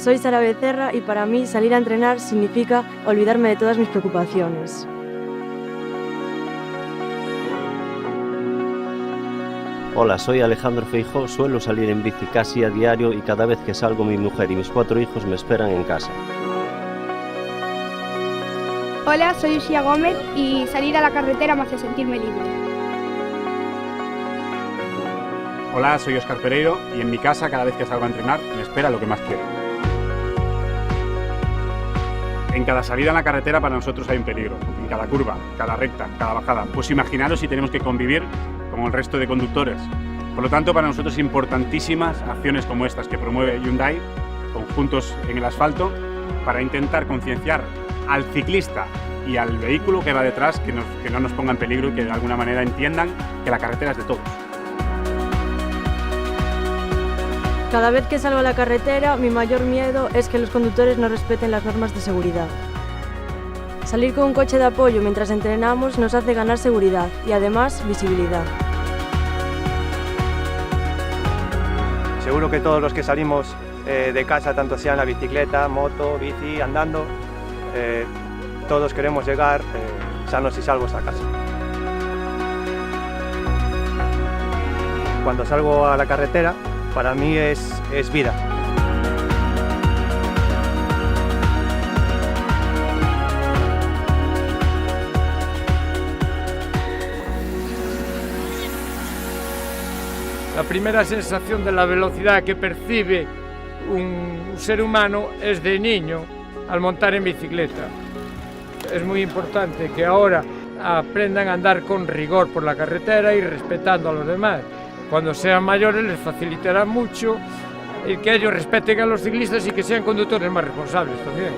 Soy Sara Becerra y para mí salir a entrenar significa olvidarme de todas mis preocupaciones. Hola, soy Alejandro Feijóo, suelo salir en bici casi a diario y cada vez que salgo mi mujer y mis 4 hijos me esperan en casa. Hola, soy Uxía Gómez y salir a la carretera me hace sentirme libre. Hola, soy Óscar Pereiro y en mi casa cada vez que salgo a entrenar me espera lo que más quiero. En cada salida en la carretera para nosotros hay un peligro, en cada curva, cada recta, cada bajada. Pues imaginaros si tenemos que convivir con el resto de conductores. Por lo tanto, para nosotros importantísimas acciones como estas que promueve Hyundai, Conjuntos en el Asfalto, para intentar concienciar al ciclista y al vehículo que va detrás que no nos ponga en peligro y que de alguna manera entiendan que la carretera es de todos. Cada vez que salgo a la carretera, mi mayor miedo es que los conductores no respeten las normas de seguridad. Salir con un coche de apoyo mientras entrenamos nos hace ganar seguridad y además visibilidad. Seguro que todos los que salimos de casa, tanto sea en la bicicleta, moto, bici, andando, todos queremos llegar sanos y salvos a casa. Cuando salgo a la carretera, para mí es vida. La primera sensación de la velocidad que percibe un ser humano es de niño al montar en bicicleta. Es muy importante que ahora aprendan a andar con rigor por la carretera y respetando a los demás. Cuando sean mayores les facilitará mucho el que ellos respeten a los ciclistas y que sean conductores más responsables también.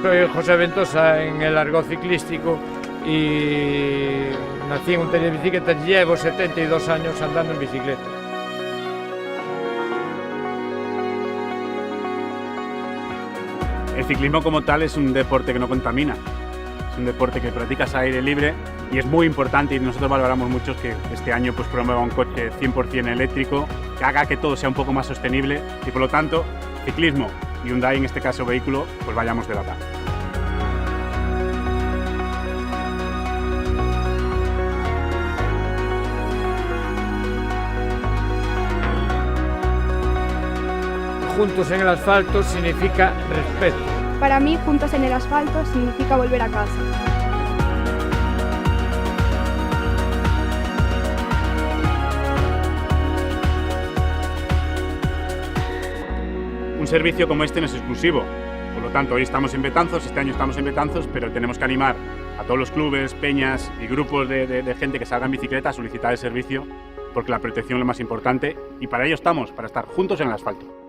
Soy José Ventosa en el argot ciclístico y nací en un taller de bicicletas, llevo 72 años andando en bicicleta. El ciclismo como tal es un deporte que no contamina, es un deporte que practicas a aire libre y es muy importante y nosotros valoramos mucho que este año pues promueva un coche 100% eléctrico, que haga que todo sea un poco más sostenible y por lo tanto ciclismo y Hyundai en este caso vehículo pues vayamos de la mano. Juntos en el asfalto significa respeto. Para mí, juntos en el asfalto significa volver a casa. Un servicio como este no es exclusivo, por lo tanto hoy estamos en Betanzos, este año estamos en Betanzos, pero tenemos que animar a todos los clubes, peñas y grupos de gente que salga en bicicleta a solicitar el servicio porque la protección es lo más importante y para ello estamos, para estar juntos en el asfalto.